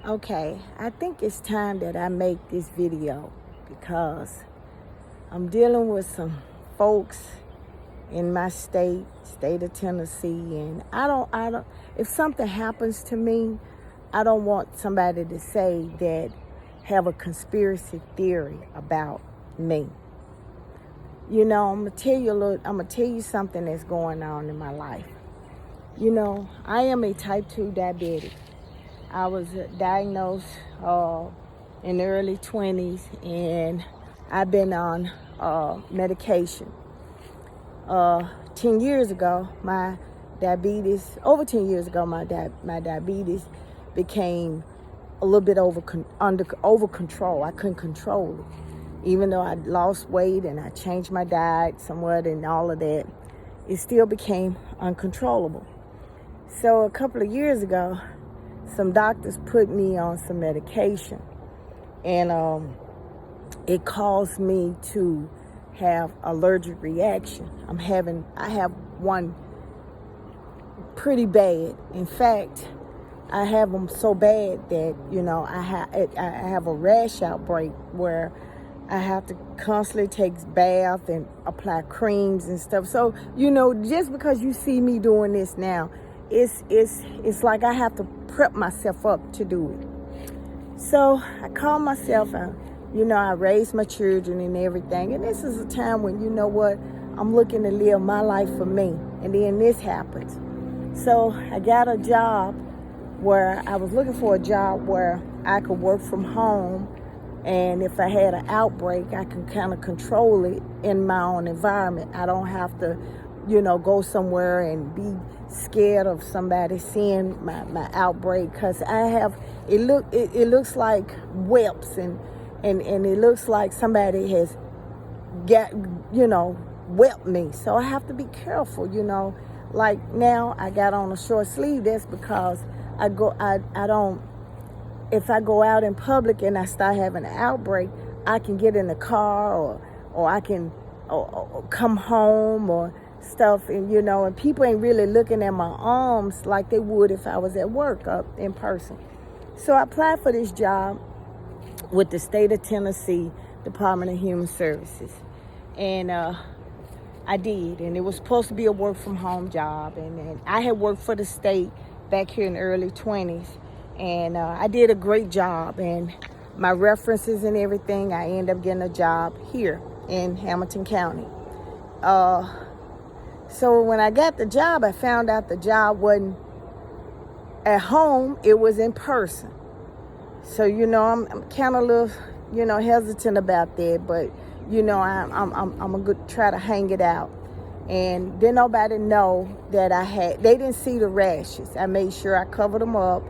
Okay, I think it's time that I make this video because I'm dealing with some folks in my state of Tennessee, and if something happens to me, I don't want somebody to say that have a conspiracy theory about me. You know, I'm gonna tell you something that's going on in my life. You know, I am a type 2 diabetic. I was diagnosed in the early 20s, and I've been on medication. 10 years ago, over 10 years ago, my diabetes became a little bit over control. I couldn't control it. Even though I lost weight and I changed my diet somewhat and all of that, it still became uncontrollable. So a couple of years ago, some doctors put me on some medication, and it caused me to have allergic reaction. I have one pretty bad. In fact, I have them so bad that, you know, I have a rash outbreak where I have to constantly take baths and apply creams and stuff. So, you know, just because you see me doing this now, it's like I have to prep myself up to do it. So I call myself out. You know, I raised my children and everything. And this is a time when, you know what, I'm looking to live my life for me. And then this happens. So I got a job where I was looking for a job where I could work from home. And if I had an outbreak, I can kind of control it in my own environment. I don't have to, you know, go somewhere and be scared of somebody seeing my outbreak, because it looks like whelps and it looks like somebody has got, you know, whelped me. So I have to be careful, you know. Like now I got on a short sleeve. That's because if I go out in public and I start having an outbreak, I can get in the car or I can or come home or stuff, and you know, and people ain't really looking at my arms like they would if I was at work up in person. So I applied for this job with the state of Tennessee Department of Human Services, and I did, and it was supposed to be a work from home job, and I had worked for the state back here in the early 20s, and I did a great job, and my references and everything, I ended up getting a job here in Hamilton County. So when I got the job, I found out the job wasn't at home, it was in person. So, you know, I'm kind of a little, you know, hesitant about that, but, you know, I'm going to try to hang it out. And didn't nobody know that they didn't see the rashes. I made sure I covered them up.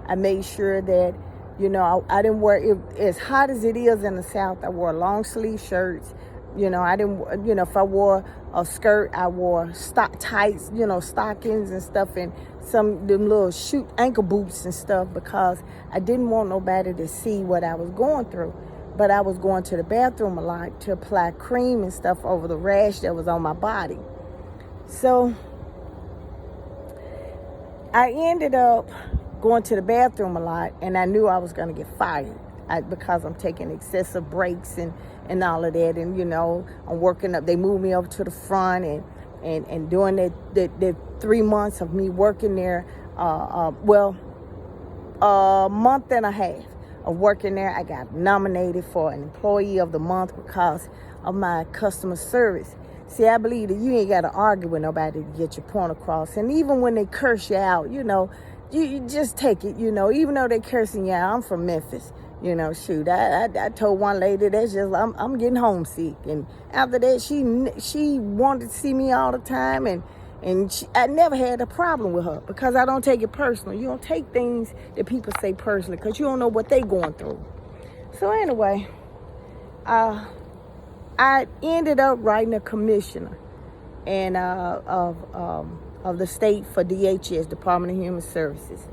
I made sure that, you know, I didn't wear it as hot as it is in the South. I wore long sleeve shirts. You know, I didn't, you know, if I wore a skirt, I wore tights, you know, stockings and stuff, and some them little ankle boots and stuff, because I didn't want nobody to see what I was going through. But I was going to the bathroom a lot to apply cream and stuff over the rash that was on my body. So I ended up going to the bathroom a lot, and I knew I was going to get fired because I'm taking excessive breaks and all of that. And, you know, I'm working up. They moved me over to the front, and during the 3 months of me working there, a month and a half of working there, I got nominated for an Employee of the Month because of my customer service. See, I believe that you ain't got to argue with nobody to get your point across. And even when they curse you out, you know, you just take it, you know, even though they cursing you out. I'm from Memphis, you know, shoot. I told one lady, that's just, I'm getting homesick. And after that, she wanted to see me all the time, and I never had a problem with her because I don't take it personal. You don't take things that people say personally because you don't know what they going through. So anyway, I ended up writing a commissioner and of the state for DHS, Department of Human Services.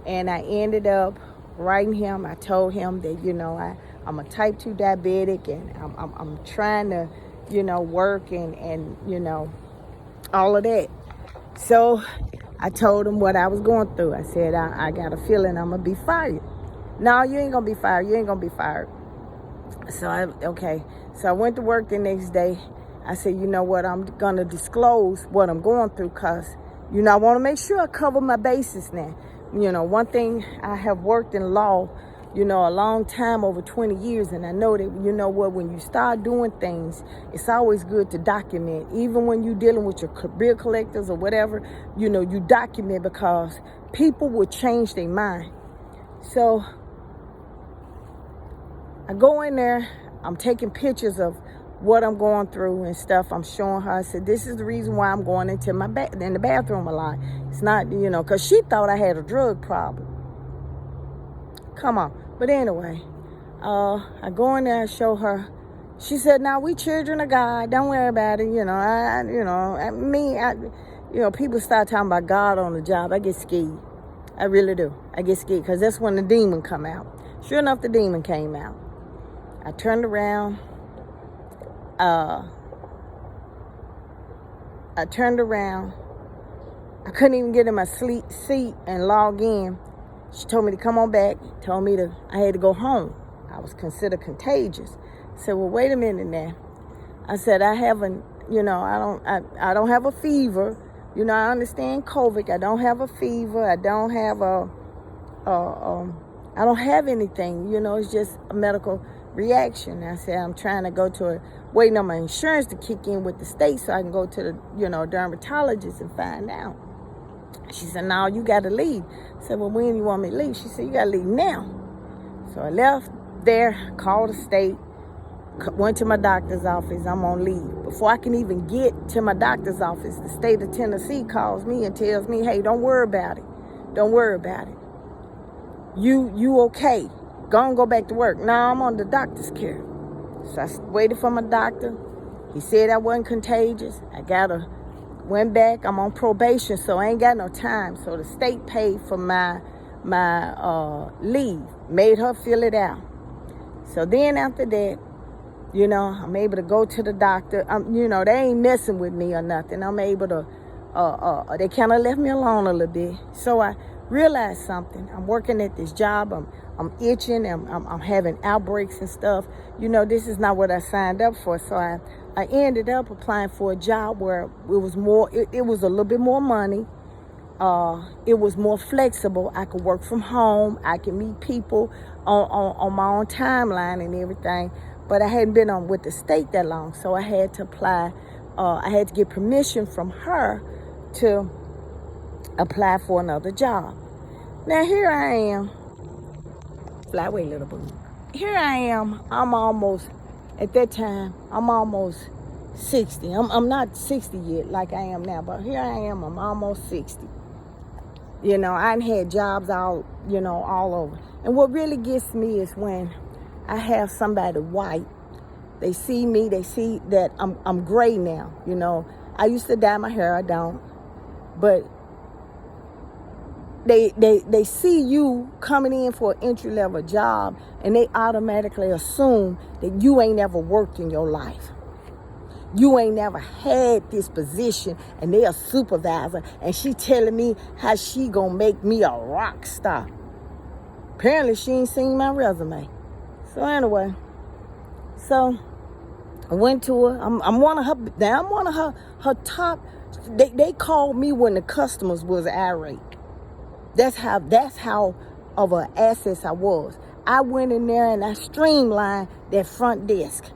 And I ended up writing him. I told him that, you know, I'm a type 2 diabetic, and I'm trying to, you know, work and you know, all of that. So I told him what I was going through. I said, I got a feeling I'm going to be fired. No, you ain't gonna be fired. You ain't gonna be fired. So So I went to work the next day. I said, you know what? I'm gonna disclose what I'm going through, cause I want to make sure I cover my bases now. One thing, I have worked in law, a long time, over 20 years, and I know that, when you start doing things, it's always good to document. Even when you're dealing with your bill collectors or whatever, you document, because people will change their mind. So I go in there, I'm taking pictures of what I'm going through and stuff. I'm showing her. I said, this is the reason why I'm going into in the bathroom a lot. It's not, because she thought I had a drug problem. Come on. But anyway, I go in there and show her. She said, "Now we children of God. Don't worry about it." People start talking about God on the job. I get scared. I really do. I get scared, because that's when the demon come out. Sure enough, the demon came out. I turned around. I couldn't even get in my seat and log in. She told me to come on back. I had to go home. I was considered contagious. I said, well, wait a minute now. I said, I haven't, I don't have a fever. I understand COVID. I don't have a fever. I don't have I don't have anything. It's just a medical reaction. I said, I'm trying to go to waiting on my insurance to kick in with the state so I can go to the, dermatologist and find out. She said, no, you got to leave. I said, well, when you want me to leave? She said, you got to leave now. So I left there, called the state, went to my doctor's office. I'm on leave. Before I can even get to my doctor's office, the state of Tennessee calls me and tells me, hey, don't worry about it. Don't worry about it. You okay. Go back to work. No, I'm on the doctor's care. So I waited for my doctor. He said I wasn't contagious. Went back. I'm on probation, so I ain't got no time. So the state paid for my leave, made her fill it out. So then after that, I'm able to go to the doctor. They ain't messing with me or nothing. I'm able to, they kind of left me alone a little bit. So I realized something. I'm working at this job. I'm itching. I'm having outbreaks and stuff. This is not what I signed up for. So I ended up applying for a job where it was more, it was a little bit more money. It was more flexible. I could work from home. I can meet people on my own timeline and everything. But I hadn't been on with the state that long. So I had to apply. I had to get permission from her to apply for another job. Now here I am. Fly away, little boo. Here I am. At that time, I'm almost 60. I'm not 60 yet like I am now, but here I am. I'm almost 60. I had jobs all over. And what really gets me is when I have somebody white. They see me. They see that I'm gray now. I used to dye my hair. I don't. But they see you coming in for an entry-level job, and they automatically assume that you ain't ever worked in your life. You ain't never had this position, and they a supervisor, and she telling me how she gonna make me a rock star. Apparently, she ain't seen my resume. So anyway, I went to her. I'm one of her top. They called me when the customers was irate. That's how of an asset I was. I went in there and I streamlined that front desk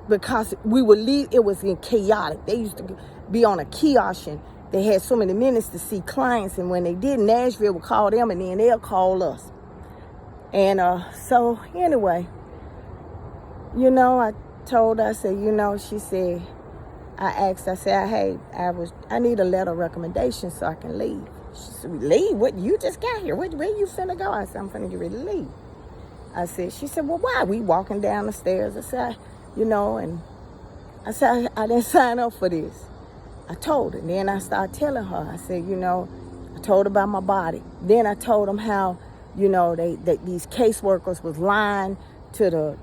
because we would leave. It was chaotic. They used to be on a kiosk and they had so many minutes to see clients. And when they did, Nashville would call them and then they'll call us. And so anyway, I told her, I said, she said, I asked, I said, hey, I need a letter of recommendation so I can leave. She said, leave? What? You just got here. Where you finna go? I said, I'm finna get ready to leave. She said, well, why? We walking down the stairs. I said, and I said, I didn't sign up for this. I told her. Then I started telling her. I said, I told her about my body. Then I told them how, these caseworkers was lying to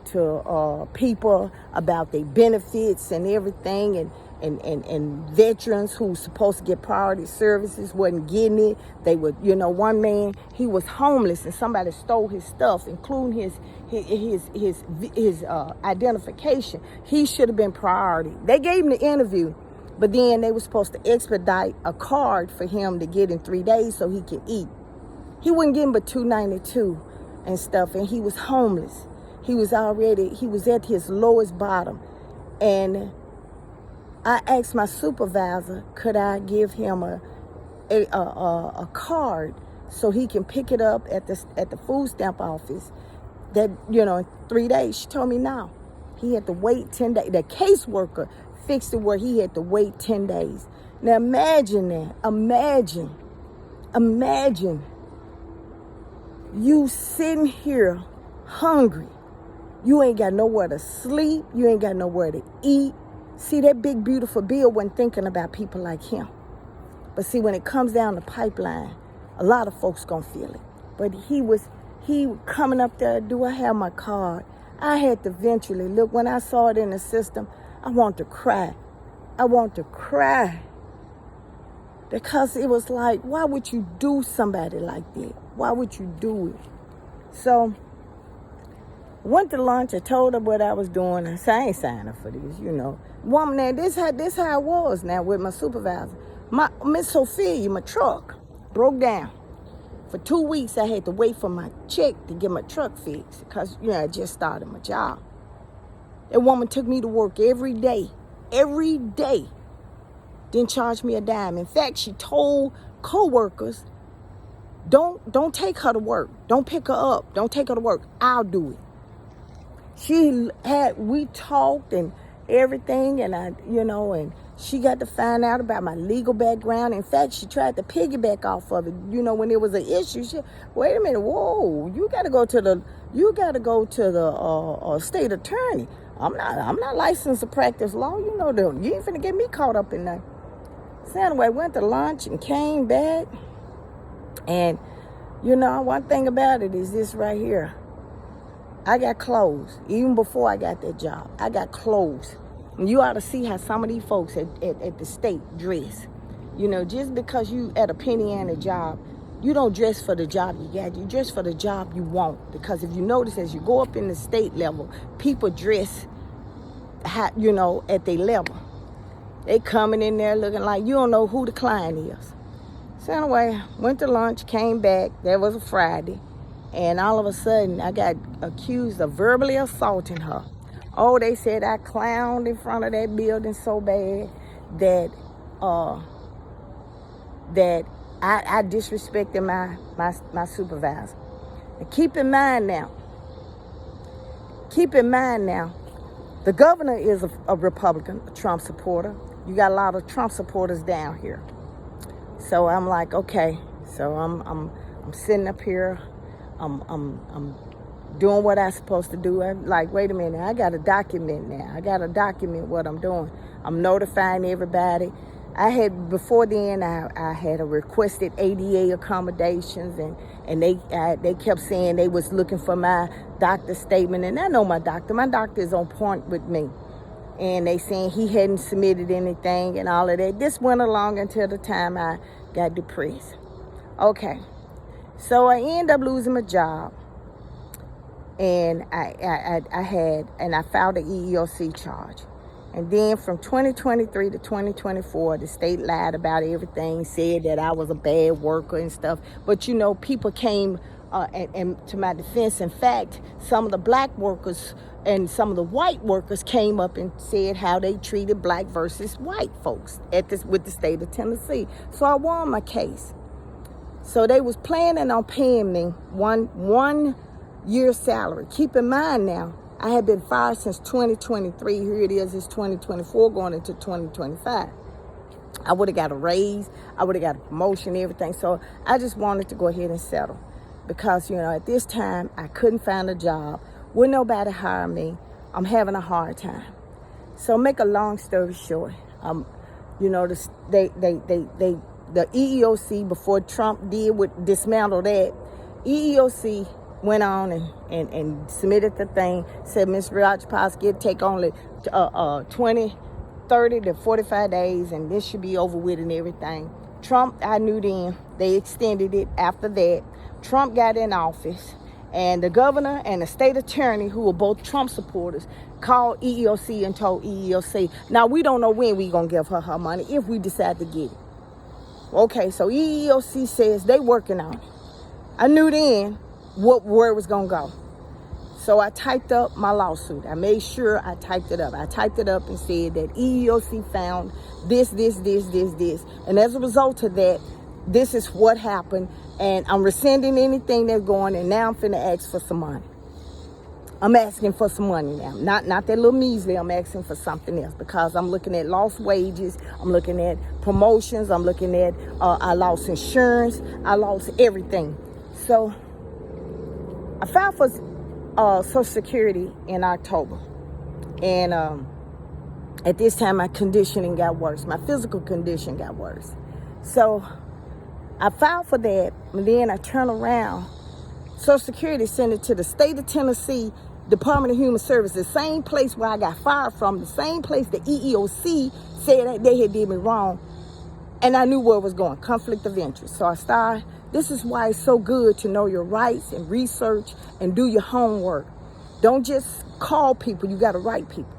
people about their benefits and everything. and veterans who supposed to get priority services wasn't getting it. They would, one man, he was homeless and somebody stole his stuff, including his identification. He should have been priority. They gave him the interview, but then they were supposed to expedite a card for him to get in 3 days so he can eat. He wasn't getting but $2.92 and stuff, and he was homeless. He was at his lowest bottom. And I asked my supervisor, could I give him a card so he can pick it up at the food stamp office that, in 3 days? She told me no. He had to wait 10 days. The caseworker fixed it where he had to wait 10 days. Now imagine that. Imagine you sitting here hungry. You ain't got nowhere to sleep. You ain't got nowhere to eat. See, that big, beautiful Bill wasn't thinking about people like him. But see, when it comes down the pipeline, a lot of folks gonna feel it. But he coming up there, do I have my card? I had to eventually look. When I saw it in the system, I want to cry. Because it was like, why would you do somebody like that? Why would you do it? So, went to lunch. I told her what I was doing. I said, I ain't signing up for this, Woman, now, this how it was now with my supervisor. Miss Sophia, my truck broke down. For 2 weeks, I had to wait for my check to get my truck fixed because, I just started my job. That woman took me to work every day. Didn't charge me a dime. In fact, she told co-workers, don't take her to work. Don't pick her up. Don't take her to work. I'll do it. We talked and everything, and and she got to find out about my legal background. In fact, she tried to piggyback off of it. When there was an issue, wait a minute, whoa, you got to go to the state attorney. I'm not licensed to practice law. You ain't finna get me caught up in that. So anyway, went to lunch and came back, and one thing about it is this right here. I got clothes. Even before I got that job, I got clothes. And you ought to see how some of these folks at the state dress. Just because you at a penny and a job, you don't dress for the job you got. You dress for the job you want. Because if you notice, as you go up in the state level, people dress, at their level. They coming in there looking like you don't know who the client is. So anyway, went to lunch, came back. That was a Friday. And all of a sudden, I got accused of verbally assaulting her. Oh, they said I clowned in front of that building so bad that I disrespected my supervisor. And keep in mind now, the governor is a Republican, a Trump supporter. You got a lot of Trump supporters down here. So I'm like, okay. So I'm sitting up here. I'm doing what I'm supposed to do. I'm like, wait a minute, I got to document now. I got to document what I'm doing. I'm notifying everybody. Before then, I had a requested ADA accommodations, and they kept saying they was looking for my doctor's statement. And I know my doctor is on point with me. And they saying he hadn't submitted anything and all of that. This went along until the time I got depressed. Okay. So I ended up losing my job, and I filed an EEOC charge. And then from 2023 to 2024, the state lied about everything, said that I was a bad worker and stuff. But people came and to my defense. In fact, some of the black workers and some of the white workers came up and said how they treated black versus white folks with the state of Tennessee. So I won my case. So they was planning on paying me one year's salary. Keep in mind now, I had been fired since 2023. Here it is, it's 2024 going into 2025. I would have got a raise. I would have got a promotion, everything. So I just wanted to go ahead and settle. Because, at this time, I couldn't find a job. Would nobody hire me? I'm having a hard time. So make a long story short, the EEOC, before Trump dismantled that, EEOC went on and submitted the thing, said Ms. Rajapaksa take only 20 30 to 45 days, and this should be over with and everything. Trump, I knew then, they extended it after that. Trump got in office, and the governor and the state attorney, who were both Trump supporters, called EEOC and told EEOC, now we don't know when we're going to give her her money if we decide to get it. Okay, so EEOC says they working on it. I knew then where it was going to go. So I typed up my lawsuit. I made sure I typed it up. I typed it up and said that EEOC found this. And as a result of that, this is what happened. And I'm rescinding anything that's going, and now I'm finna ask for some money. I'm asking for some money now. Not that little measly. I'm asking for something else, because I'm looking at lost wages. I'm looking at promotions. I'm looking at, I lost insurance. I lost everything. So I filed for Social Security in October. And at this time, my conditioning got worse. My physical condition got worse. So I filed for that, and then I turned around. Social Security sent it to the state of Tennessee Department of Human Services, the same place where I got fired from, the same place the EEOC said that they had did me wrong. And I knew where it was going, conflict of interest. So I started, this is why it's so good to know your rights and research and do your homework. Don't just call people, you got to write people.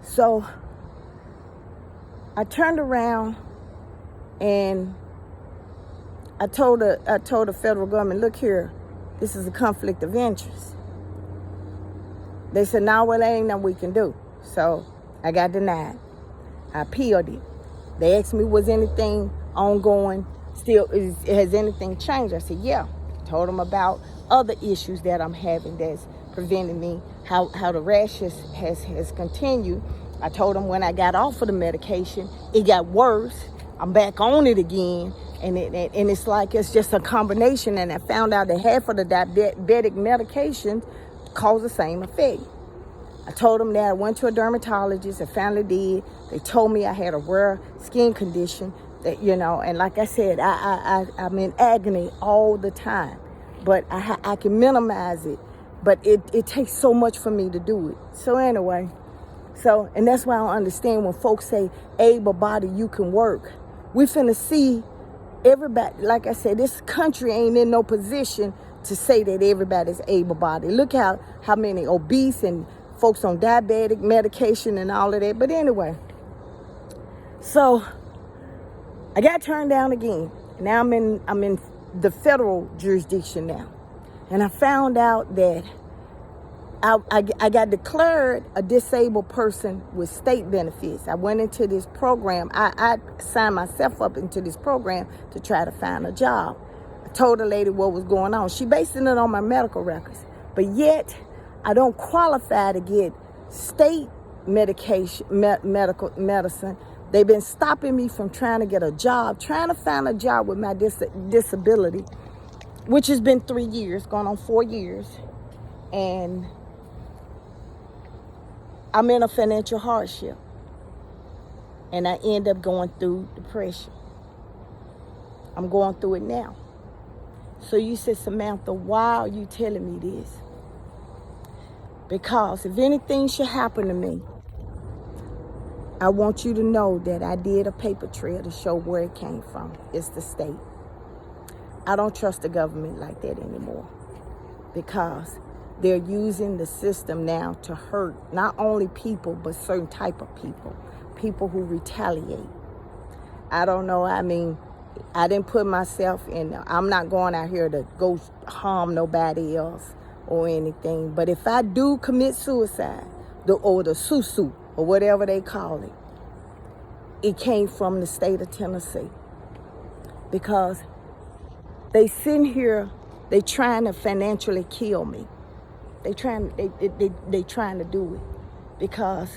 So I turned around and I told the federal government, look here, this is a conflict of interest. They said, no, well, there ain't nothing we can do. So I got denied. I appealed it. They asked me, was anything ongoing? Has anything changed? I said, yeah. Told them about other issues that I'm having that's preventing me, how the rash has continued. I told them when I got off of the medication, it got worse. I'm back on it again. And it's like it's just a combination. And I found out that half of the diabetic medications cause the same effect. I told them that I went to a dermatologist. I finally did. They told me I had a rare skin condition that, and like I said, I'm in agony all the time. But I can minimize it. But it takes so much for me to do it. So anyway, and that's why I don't understand when folks say, able-bodied, you can work. We finna see everybody, like I said, this country ain't in no position to say that everybody's able-bodied. Look how many obese and folks on diabetic medication and all of that. But anyway, so I got turned down again. Now I'm in the federal jurisdiction now. And I found out that I got declared a disabled person with state benefits. I went into this program. I signed myself up into this program to try to find a job. I told the lady what was going on. She basing it on my medical records. But yet, I don't qualify to get state medication, medical medicine. They've been stopping me from trying to get a job, trying to find a job with my disability, which has been 3 years, going on 4 years. And I'm in a financial hardship. And I end up going through depression. I'm going through it now. So you said, Samantha, why are you telling me this? Because if anything should happen to me, I want you to know that I did a paper trail to show where it came from. It's the state. I don't trust the government like that anymore, because they're using the system now to hurt not only people, but certain type of people who retaliate. I don't know. I mean, I didn't put myself in, I'm not going out here to go harm nobody else or anything. But if I do commit suicide, or the susu, or whatever they call it, it came from the state of Tennessee. Because they sitting here, they trying to financially kill me. They trying to do it because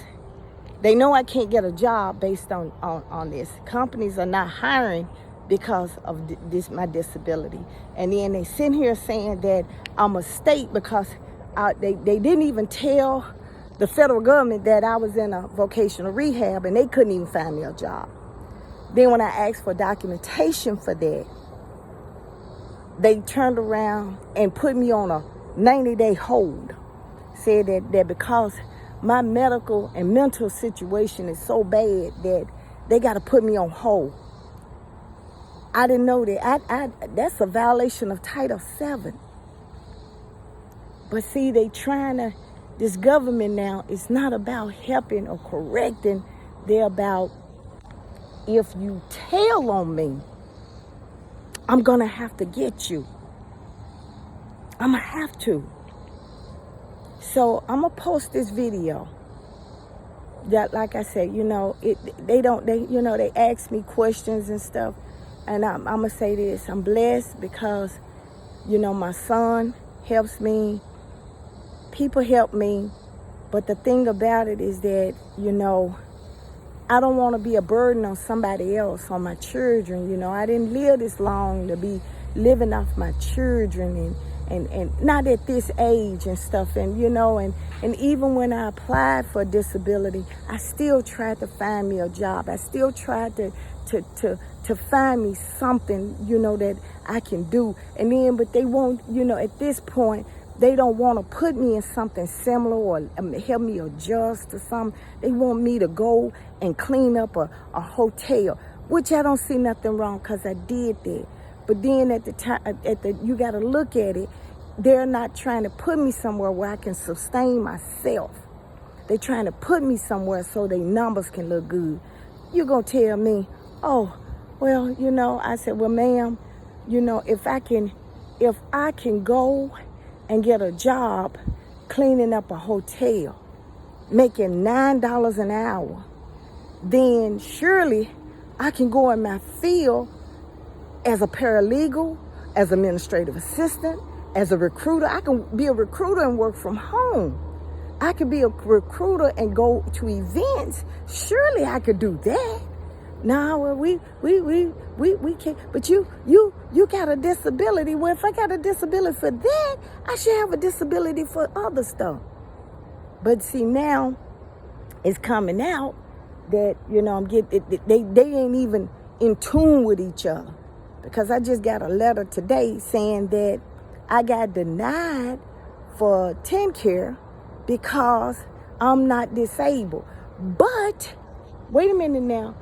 they know I can't get a job based on this. Companies are not hiring because of my disability. And then they sitting here saying that I'm a state because they didn't even tell the federal government that I was in a vocational rehab, and they couldn't even find me a job. Then when I asked for documentation for that, they turned around and put me on a 90-day hold. Said that because my medical and mental situation is so bad that they got to put me on hold. I didn't know that. That's a violation of Title VII. But see, this government now is not about helping or correcting. They're about, if you tell on me, I'm going to have to get you. I'm going to have to. So I'm going to post this video. That, like I said, they ask me questions and stuff. And I'm going to say this. I'm blessed because, my son helps me. People help me. But the thing about it is that, I don't want to be a burden on somebody else, on my children. I didn't live this long to be living off my children and not at this age and stuff. And even when I applied for disability, I still tried to find me a job. I still tried to find me something, that I can do. And then, but they won't, at this point, they don't want to put me in something similar or help me adjust or something. They want me to go and clean up a hotel, which I don't see nothing wrong because I did that. But then at the time, you got to look at it. They're not trying to put me somewhere where I can sustain myself. They're trying to put me somewhere so their numbers can look good. You're going to tell me, oh, well, I said, well, ma'am, if I can go and get a job cleaning up a hotel, making $9 an hour, then surely I can go in my field as a paralegal, as administrative assistant, as a recruiter. I can be a recruiter and work from home. I could be a recruiter and go to events. Surely I could do that. No, well, we can't. But you got a disability. Well, if I got a disability for that, I should have a disability for other stuff. But see, now it's coming out that they ain't even in tune with each other. Because I just got a letter today saying that I got denied for TennCare because I'm not disabled. But wait a minute now.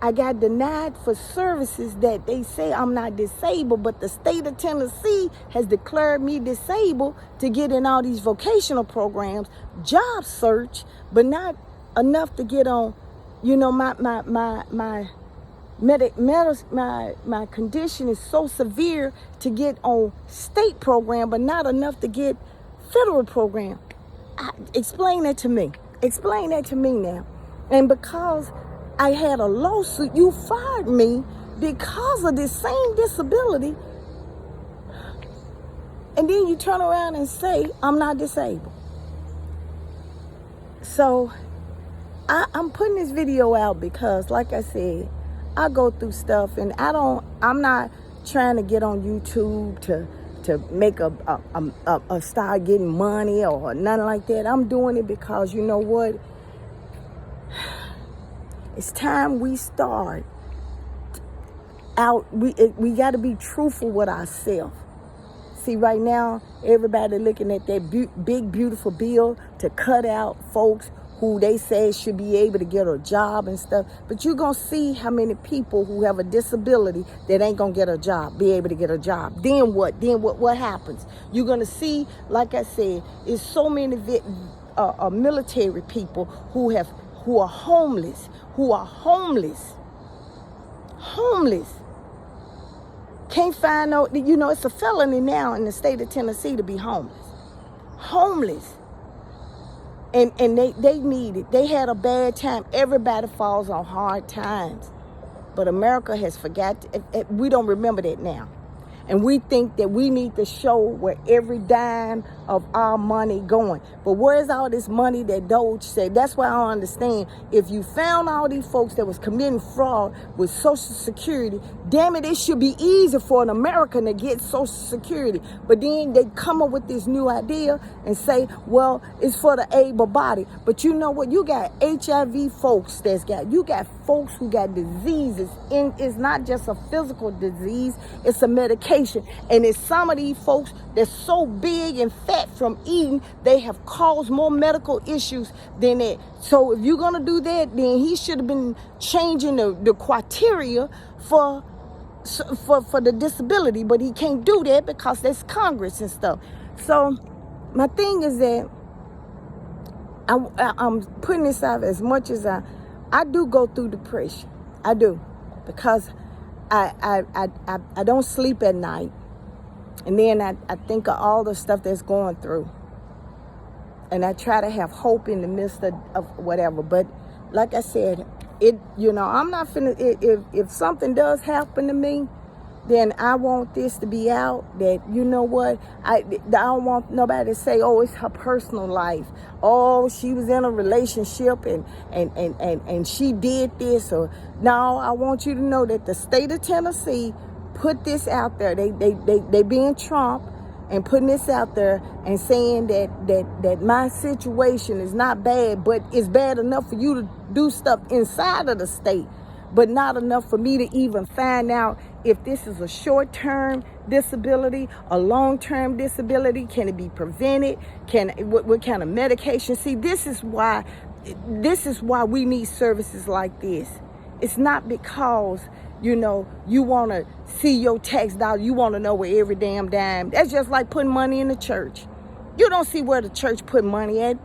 I got denied for services that they say I'm not disabled, but the state of Tennessee has declared me disabled to get in all these vocational programs, job search, but not enough to get on, my condition is so severe to get on state program, but not enough to get federal program. Explain that to me. Explain that to me now. And because I had a lawsuit, you fired me because of this same disability. And then you turn around and say, I'm not disabled. So I'm putting this video out because, like I said, I go through stuff and I'm not trying to get on YouTube to make a start getting money or nothing like that. I'm doing it because you know what? It's time we start out. We got to be truthful with ourselves. See, right now, everybody looking at that big, beautiful bill to cut out folks who they say should be able to get a job and stuff. But you're going to see how many people who have a disability that ain't going to get a job, be able to get a job. Then what? What happens? You're going to see, like I said, it's so many military people who are homeless, Can't find no, it's a felony now in the state of Tennessee to be homeless. And they need it. They had a bad time. Everybody falls on hard times. But America has we don't remember that now. And we think that we need to show where every dime of our money going. But where's all this money that Doge said? That's why I don't understand. If you found all these folks that was committing fraud with Social Security, damn it should be easy for an American to get Social Security. But then they come up with this new idea and say, well, it's for the able body. But you know what? You got HIV folks you got folks who got diseases. And it's not just a physical disease, it's a medication. And it's some of these folks that's so big and fat from eating, they have caused more medical issues than that. So if you're going to do that, then he should have been changing the criteria for the disability. But he can't do that because that's Congress and stuff. So my thing is that I'm putting this out as much as I do go through depression. I do, because I don't sleep at night, and then I think of all the stuff that's going through, and I try to have hope in the midst of whatever. But like I said, I'm not finna. If something does happen to me, then I want this to be out, that, you know what, I don't want nobody to say, oh, it's her personal life. Oh, she was in a relationship and she did this. Or no, I want you to know that the state of Tennessee put this out there. They being Trump and putting this out there and saying that my situation is not bad, but it's bad enough for you to do stuff inside of the state, but not enough for me to even find out if this is a short-term disability, a long-term disability. Can it be prevented? What kind of medication? See, this is why we need services like this. It's not because, you want to see your tax dollar. You want to know where every damn dime. That's just like putting money in the church. You don't see where the church put money at.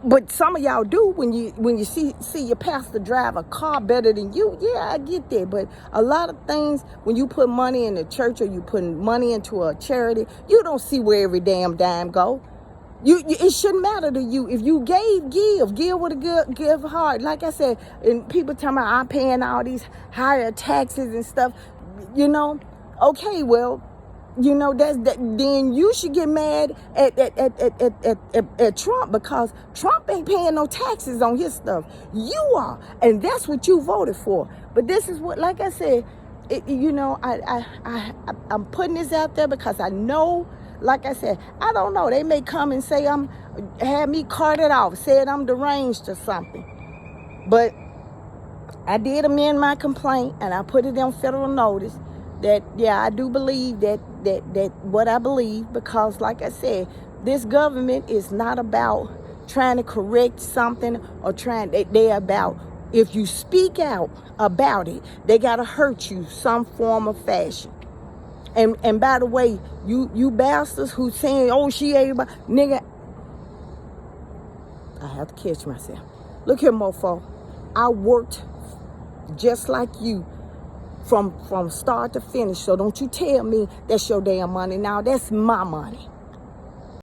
But some of y'all do when you see your pastor drive a car better than you. Yeah, I get that. But a lot of things, when you put money in the church or you put money into a charity, you don't see where every damn dime go. It shouldn't matter to you. If you give with a give heart. Like I said, and people talking about I'm paying all these higher taxes and stuff. Okay, well, then you should get mad at Trump, because Trump ain't paying no taxes on his stuff. You are, and that's what you voted for. But this is what, like I said, I'm putting this out there because I know, like I said, I don't know. They may come and say have me carted off, said I'm deranged or something. But I did amend my complaint and I put it on federal notice. That, yeah, I do believe that what I believe, because like I said, this government is not about trying to correct something or they're about, if you speak out about it, they got to hurt you some form of fashion. And by the way, you bastards who saying, oh, she ain't about, nigga, I have to catch myself. Look here, mofo, I worked just like you from start to finish. So don't you tell me that's your damn money. Now that's my money.